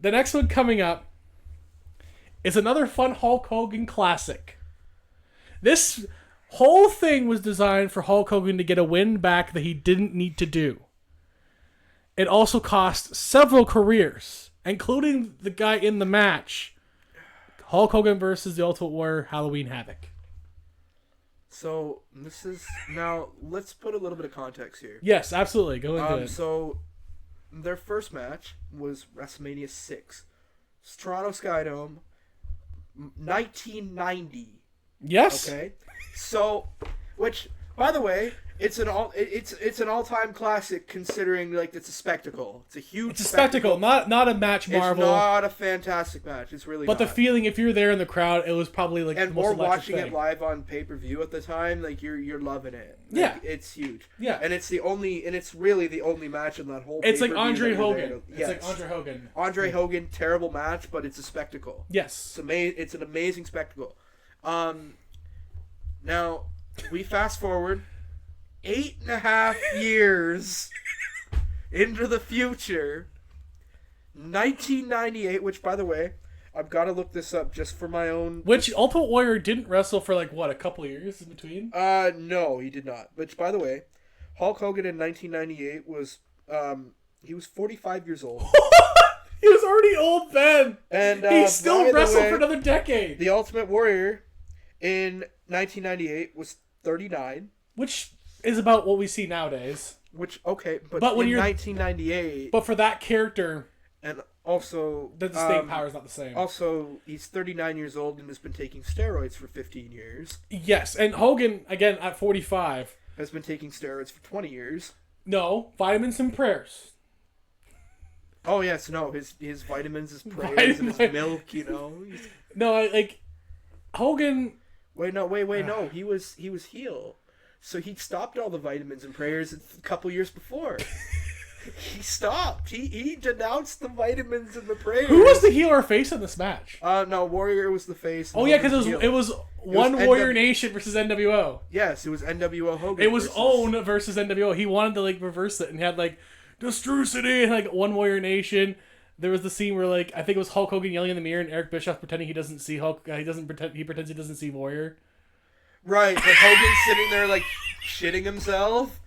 the next one coming up is another fun Hulk Hogan classic. This whole thing was designed for Hulk Hogan to get a win back that he didn't need to do. It also cost several careers, including the guy in the match. Hulk Hogan versus the Ultimate Warrior, Halloween Havoc. So, this is... Now, let's put a little bit of context here. Yes, absolutely. Go into it. So, their first match was WrestleMania 6. Toronto Skydome, 1990. Yes. Okay? So, which, by the way... It's an all-time classic considering like it's a spectacle. It's a huge spectacle, not a match marvel. It's not a fantastic match. It's really But not. the feeling if you're there in the crowd, it was probably like and the most more watching thing. it live on pay-per-view at the time, like you're loving it. Like, yeah, it's huge. Yeah, and it's really the only match in that whole. It's like Andre Hogan. It's like Andre Hogan. Andre Hogan, terrible match, but it's a spectacle. Yes, It's an amazing spectacle. Now we fast forward 8.5 years into the future, 1998, which, by the way, I've got to look this up just for my own... Which Ultimate Warrior didn't wrestle for, like, what, a couple of years in between? No, he did not. Which, by the way, Hulk Hogan in 1998 was, he was 45 years old. He was already old then! And he still wrestled for another decade! The Ultimate Warrior in 1998 was 39. Which... is about what we see nowadays. Which, okay, but when in you're 1998... But for that character... And also... The staying power is not the same. Also, he's 39 years old and has been taking steroids for 15 years. Yes, and Hogan, again, at 45... has been taking steroids for 20 years. No, vitamins and prayers. Oh, yes, no, his vitamins, his prayers, and his milk, you know. No, like, Hogan... No, he was heel. So he stopped all the vitamins and prayers a couple years before. He stopped. He denounced the vitamins and the prayers. Who was the heel or face in this match? No, Warrior was the face. Oh yeah, because it was Warrior Nation versus NWO. Yes, it was NWO Hogan. It was Own versus NWO. He wanted to like reverse it and he had like Destrucity and like one Warrior Nation. There was the scene where like I think it was Hulk Hogan yelling in the mirror and Eric Bischoff pretending he doesn't see Hulk. He pretends he doesn't see Warrior. Right, but Hogan's sitting there like shitting himself.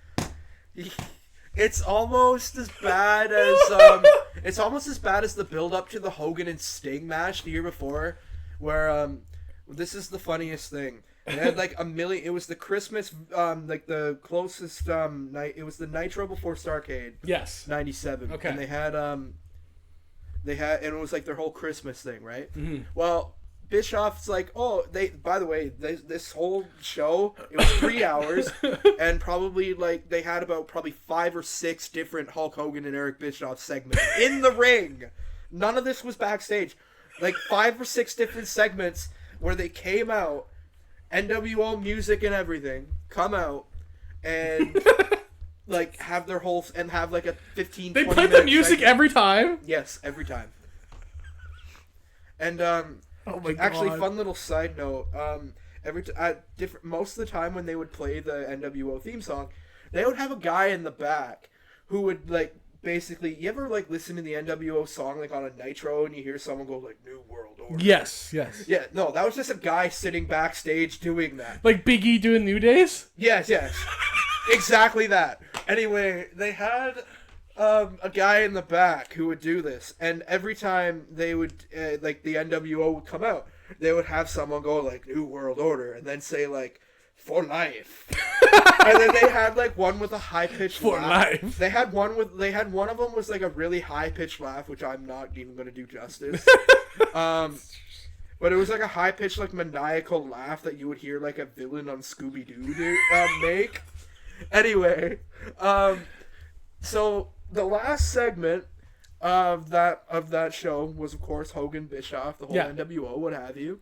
It's almost as bad as the build up to the Hogan and Sting match the year before, where this is the funniest thing. It had like a million. It was the Christmas like the closest night. It was the Nitro before Starrcade. Yes. 97. Okay. And they had and it was like their whole Christmas thing, right? Mm-hmm. Well, Bischoff's like, oh, by the way, this whole show, it was 3 hours, and probably, like, they had about probably 5 or 6 different Hulk Hogan and Eric Bischoff segments in the ring. None of this was backstage. Like, 5 or 6 different segments where they came out, NWO music and everything, come out, and, like, have their whole, and have, like, a 15, They 20 played the music segment. every time? Yes, every time. And, oh my God. Actually, fun little side note. Most of the time when they would play the NWO theme song, they would have a guy in the back who would like basically. You ever like listen to the NWO song like on a Nitro and you hear someone go like "New World Order"? Yes. Yeah, no, that was just a guy sitting backstage doing that. Like Big E doing New Days? Yes, exactly that. Anyway, they had a guy in the back who would do this, and every time they would like the NWO would come out, they would have someone go like "New World Order" and then say like "For life," and then they had like one with a high pitched For laugh. life. They had one of them was like a really high pitched laugh, which I'm not even going to do justice. But it was like a high pitched like maniacal laugh that you would hear like a villain on Scooby Doo make. Anyway, so. The last segment of that show was, of course, Hogan, Bischoff, the whole NWO, what have you.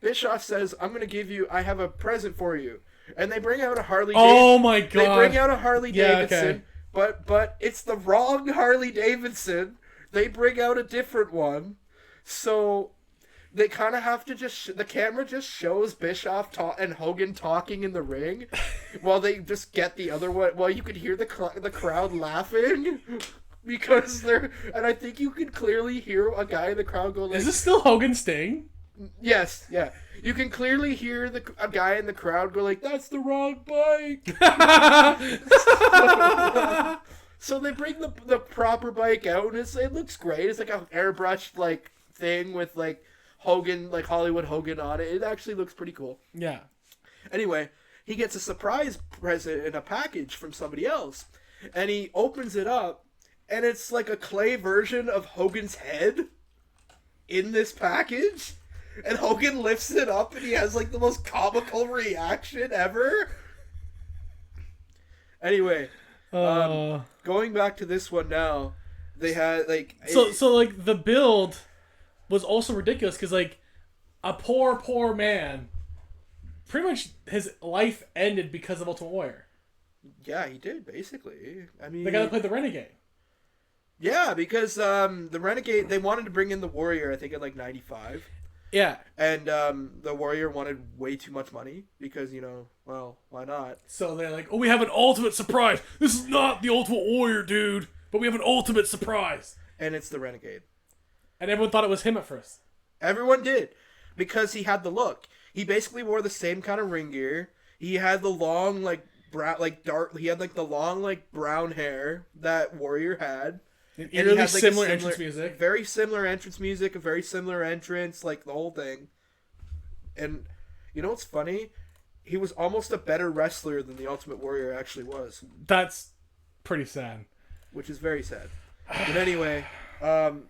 Bischoff says, I have a present for you. And they bring out a Harley Davidson. Oh my God. They bring out a Harley Davidson, okay. but it's the wrong Harley Davidson. They bring out a different one. So they kind of have to the camera just shows Bischoff and Hogan talking in the ring while they just get the other one. Well, you could hear the crowd laughing. because and I think you can clearly hear a guy in the crowd go like, Is this still Hogan Sting? yes, yeah. You can clearly hear a guy in the crowd go like, that's the wrong bike. So they bring the proper bike out, and it looks great. It's like a airbrushed like thing with like Hogan, like Hollywood Hogan on it. It actually looks pretty cool. Yeah. Anyway, he gets a surprise present in a package from somebody else, and he opens it up, and it's like a clay version of Hogan's head in this package. And Hogan lifts it up, and he has like the most comical reaction ever. Anyway, going back to this one now, they had like so like the build was also ridiculous because like a poor man, pretty much his life ended because of Ultimate Warrior. Yeah, he did basically. I mean, The guy that played the Renegade. Yeah, because the Renegade, they wanted to bring in the Warrior, I think in like '95. Yeah. And the Warrior wanted way too much money because, well, why not? So they're like, oh, we have an ultimate surprise. This is not the Ultimate Warrior, dude, but we have an ultimate surprise. And it's the Renegade. And everyone thought it was him at first. Everyone did, because he had the look. He basically wore the same kind of ring gear. He had the long, like, dark, he had, like, the long, like, brown hair that Warrior had. And eerily like, similar entrance music. Very similar entrance music, a very similar entrance, like the whole thing. And you know what's funny? He was almost a better wrestler than the Ultimate Warrior actually was. That's pretty sad. Which is very sad. But anyway, so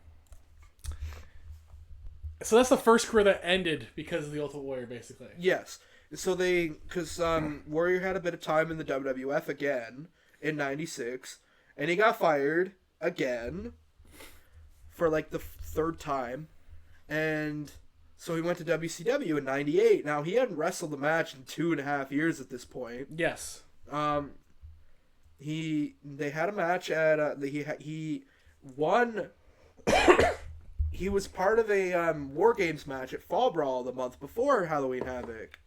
that's the first career that ended because of the Ultimate Warrior, basically. Yes. So because Warrior had a bit of time in the WWF again in '96, and he got fired again for like the third time, and so he went to WCW in '98. Now he hadn't wrestled a match in 2.5 years at this point. Yes. They had a match at he won. He was part of a War Games match at Fall Brawl the month before Halloween Havoc,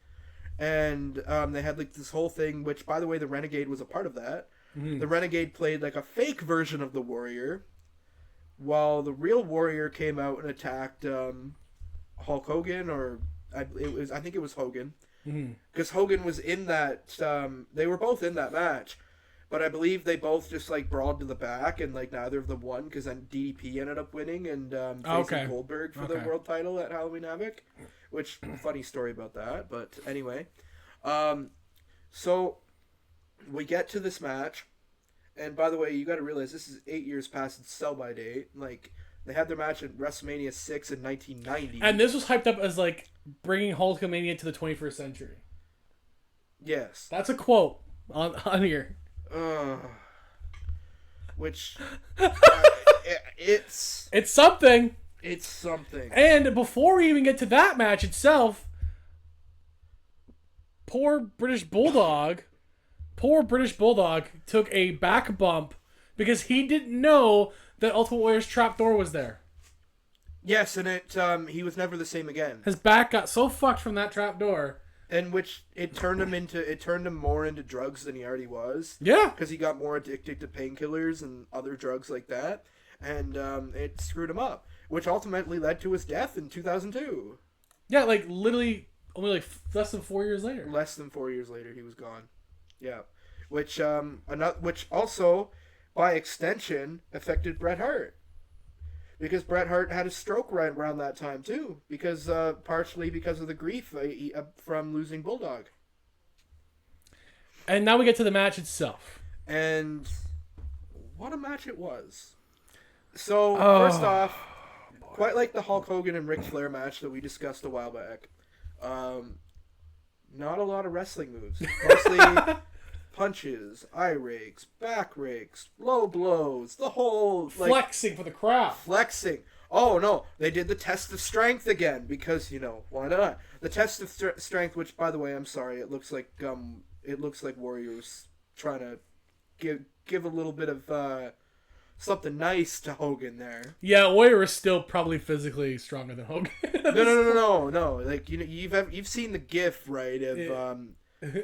and they had like this whole thing, which by the way the Renegade was a part of that. Mm-hmm. The Renegade played like a fake version of the Warrior, while the real Warrior came out and attacked Hulk Hogan, or I think it was Hogan, because Hogan was in that. They were both in that match, but I believe they both just like brawled to the back, and like neither of them won, because then DDP ended up winning and facing Goldberg for the world title at Halloween Havoc, which funny story about that. But anyway, so. We get to this match, and by the way, you got to realize this is 8 years past its sell-by date. Like, they had their match at WrestleMania 6 in 1990. And this was hyped up as, like, bringing Hulkamania to the 21st century. Yes. That's a quote on here. Which, it's something. It's something. And before we even get to that match itself, poor British Bulldog took a back bump because he didn't know that Ultimate Warrior's trapdoor was there. Yes, and he was never the same again. His back got so fucked from that trapdoor. And which it turned him more into drugs than he already was. Yeah. Because he got more addicted to painkillers and other drugs like that. And it screwed him up. Which ultimately led to his death in 2002. Yeah, like literally only like less than 4 years later. Less than 4 years later, he was gone. Yeah, which also, by extension, affected Bret Hart, because Bret Hart had a stroke right around that time too, because partially because of the grief from losing Bulldog. And now we get to the match itself, and what a match it was! So first off, quite like the Hulk Hogan and Ric Flair match that we discussed a while back. Not a lot of wrestling moves. Mostly punches, eye rakes, back rakes, low blows, the whole... like, flexing for the crowd. Flexing. Oh, no. They did the test of strength again because, why not? The test of strength, which, by the way, I'm sorry, it looks like Warriors trying to give a little bit of something nice to Hogan there. Yeah, Warrior is still probably physically stronger than Hogan. No. Like you've seen the GIF, right? Of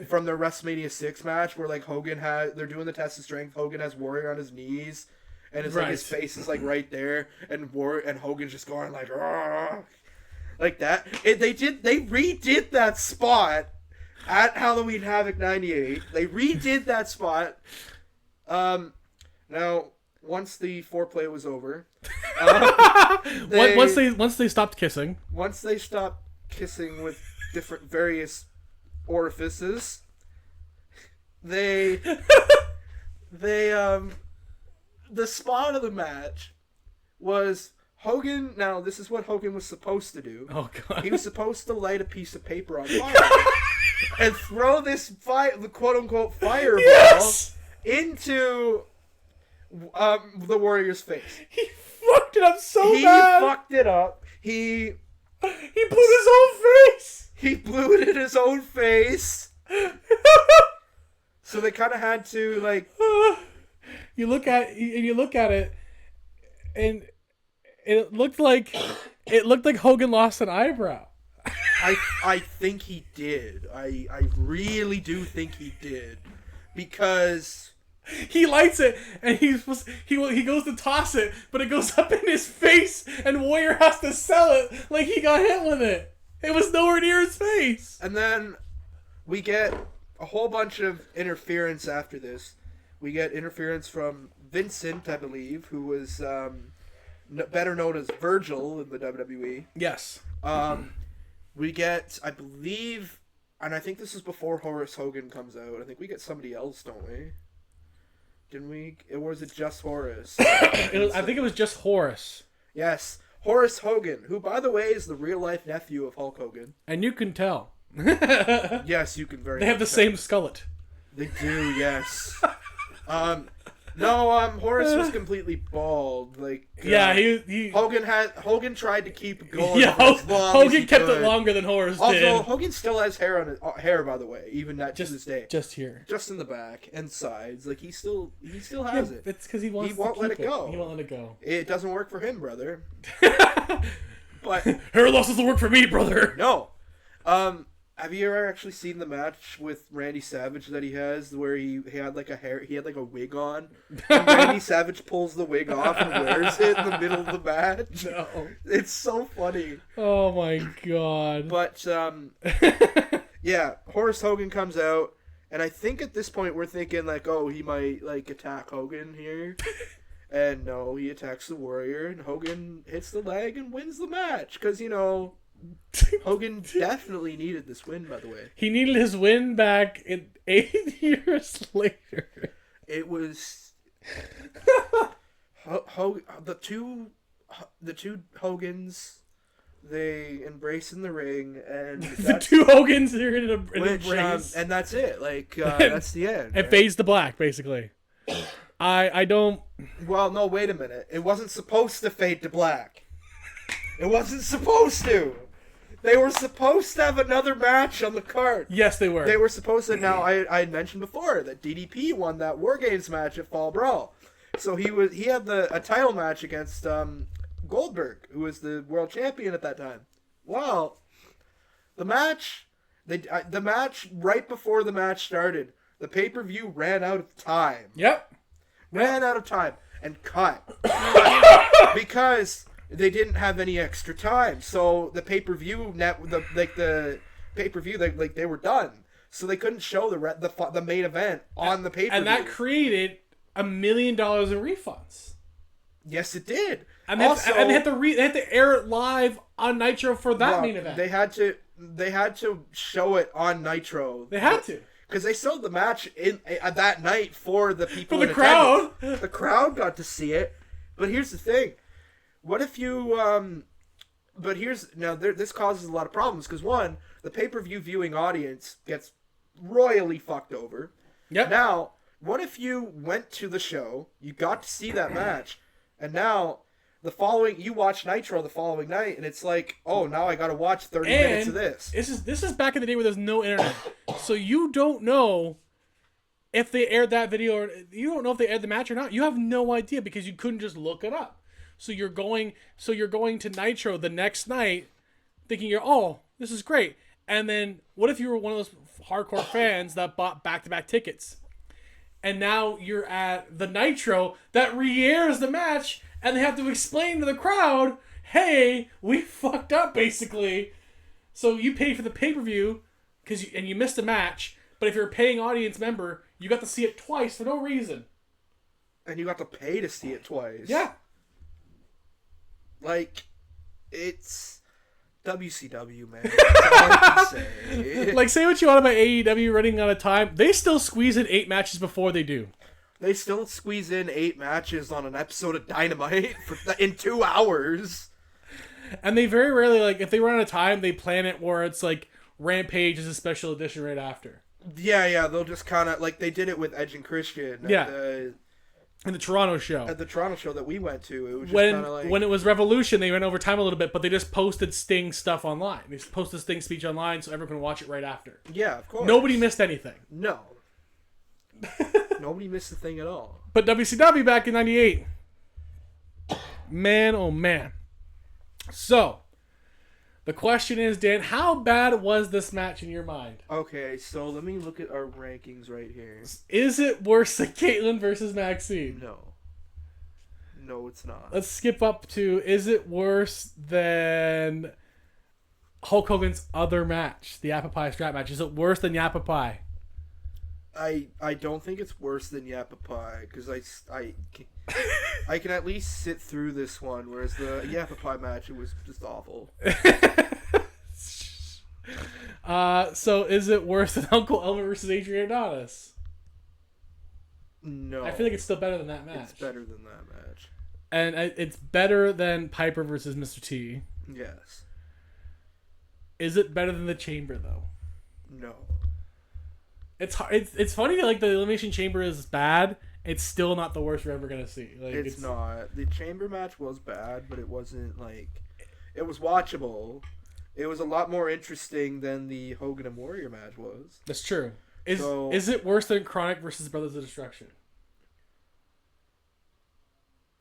from the WrestleMania 6 match where like they're doing the test of strength. Hogan has Warrior on his knees, and it's like his face is like right there, and Hogan's just going like, "Argh," like that. They redid that spot at Halloween Havoc '98. They redid that spot. Now once the foreplay was over, once they stopped kissing, with different various orifices, the spot of the match was Hogan. Now this is what Hogan was supposed to do. Oh god. He was supposed to light a piece of paper on fire and throw the quote unquote fireball into the Warrior's face. He fucked it up so bad. He fucked it up. He blew his own face. He blew it in his own face. So they kind of had to like. You look at it, and it looked like Hogan lost an eyebrow. I think he did. I really do think he did, because he lights it and he goes to toss it, but it goes up in his face, and Warrior has to sell it like he got hit with it. It was nowhere near his face. And then we get a whole bunch of interference after this. We get interference from Vincent, I believe, who was better known as Virgil in the WWE. Yes. We get, I believe, and I think this is before Horace Hogan comes out. I think we get somebody else, don't we? Didn't we? Or was it just Horace? I think it was just Horace. Yes. Horace Hogan, who, by the way, is the real-life nephew of Hulk Hogan. And you can tell. Yes, you can very They have the same skullet. They do, yes. Horace was completely bald. Like, yeah, he Hogan tried to keep it going. Yeah, Hogan kept it longer than Horace did. Also, Hogan still has hair on his hair, by the way, even to this day. Just here, just in the back and sides. Like he still has it. It's because he won't let it go. He won't let it go. It doesn't work for him, brother. But hair loss doesn't work for me, brother. No. Have you ever actually seen the match with Randy Savage that he has, where he had like a wig on, and Randy Savage pulls the wig off and wears it in the middle of the match? No. It's so funny. Oh my god. But yeah, Horace Hogan comes out, and I think at this point we're thinking like, oh, he might like attack Hogan here. And no, he attacks the Warrior, and Hogan hits the leg and wins the match, because Hogan definitely needed this win, by the way. He needed his win back 8 years later. It was the two Hogans. They embrace in the ring, and the two Hogans are in an embrace, and that's it. Like that's the end. It fades to black, basically. I don't. Well, no, wait a minute. It wasn't supposed to fade to black. It wasn't supposed to. They were supposed to have another match on the card. Yes, they were. They were supposed to. Now, I had mentioned before that DDP won that War Games match at Fall Brawl. So he had a title match against Goldberg, who was the world champion at that time. Well, the match right before the match started, the pay-per-view ran out of time. Yep. Ran out of time and cut. Because they didn't have any extra time, so the pay-per-view they were done, so they couldn't show the main event on the pay-per-view, and that created $1 million in refunds. Yes, it did. And they had to air it live on Nitro for that main event. They had to show it on Nitro. They had to. Because they sold the match that night for the people for the crowd. The crowd got to see it, but here's the thing. What if you, this causes a lot of problems, because one, the pay-per-view viewing audience gets royally fucked over. Yep. Now, what if you went to the show, you got to see that match, and now you watch Nitro the following night, and it's like, oh, now I gotta watch 30 minutes of this. This is back in the day where there's no internet, so you don't know if they aired that video, or you don't know if they aired the match or not. You have no idea, because you couldn't just look it up. So you're going to Nitro the next night thinking this is great. And then what if you were one of those hardcore fans that bought back-to-back tickets? and now you're at the Nitro that re-airs the match, and they have to explain to the crowd, hey, we fucked up, basically. So you pay for the pay-per-view, and you missed a match, but if you're a paying audience member, you got to see it twice for no reason. And you got to pay to see it twice. Yeah. Like, it's WCW, man. That's all I can say. Like, say what you want about AEW running out of time. They still squeeze in 8 matches before they do. They still squeeze in 8 matches on an episode of Dynamite in 2 hours. And they very rarely, like, if they run out of time, they plan it where it's like Rampage is a special edition right after. Yeah, they'll just kind of, like, they did it with Edge and Christian. In the Toronto show. At the Toronto show that we went to, it was just when kind of like... When it was Revolution, they went over time a little bit, but they just posted Sting stuff online. They just posted Sting speech online so everyone can watch it right after. Yeah, of course. Nobody missed anything. No. Nobody missed a thing at all. But WCW back in 98. Man, oh man. So, the question is, Dan, how bad was this match in your mind? Okay, so let me look at our rankings right here. Is it worse than Caitlyn versus Maxine? No. No, it's not. Let's skip up to, is it worse than Hulk Hogan's other match, the Yappa Pie strap match? Is it worse than Yappa Pie? I don't think it's worse than Yappa Pie, because I can at least sit through this one, whereas the Yappa Pie match, it was just awful. So is it worse than Uncle Elmer versus Adrian Adonis? No. I feel like it's still better than that match. It's better than that match. And it's better than Piper versus Mr. T. Yes. Is it better than the Chamber, though? No. It's hard. It's funny that, like, the Elimination Chamber is bad. It's still not the worst we're ever gonna see. Like, it's not. The Chamber match was bad, but it wasn't, like... It was watchable. It was a lot more interesting than the Hogan and Warrior match was. That's true. Is it worse than Chronic versus Brothers of Destruction?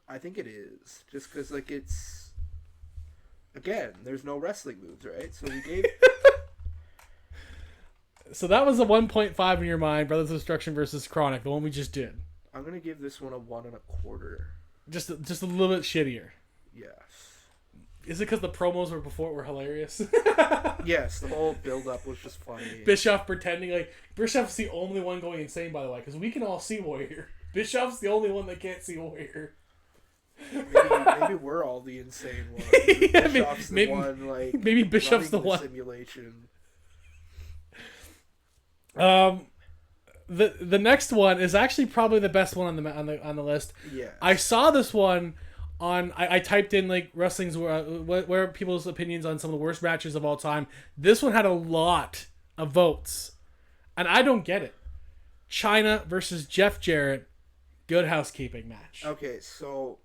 I think it is. Just because, like, it's... Again, there's no wrestling moves, right? So we gave... So that was a 1.5 in your mind, Brothers of Destruction versus Chronic, the one we just did. I'm going to give this one a 1.25. Just a little bit shittier. Yes. Is it because the promos were hilarious? Yes, the whole build-up was just funny. Bischoff pretending, like, Bischoff's the only one going insane, by the way, because we can all see Warrior. Bischoff's the only one that can't see Warrior. Maybe we're all the insane ones. Yeah, Bischoff's the one, like, maybe Bischoff's the one. Simulation. The next one is actually probably the best one on the list. Yeah. I saw this one on. I typed in, like, wrestling's where people's opinions on some of the worst matches of all time. This one had a lot of votes, and I don't get it. Chyna versus Jeff Jarrett, Good Housekeeping match. Okay, so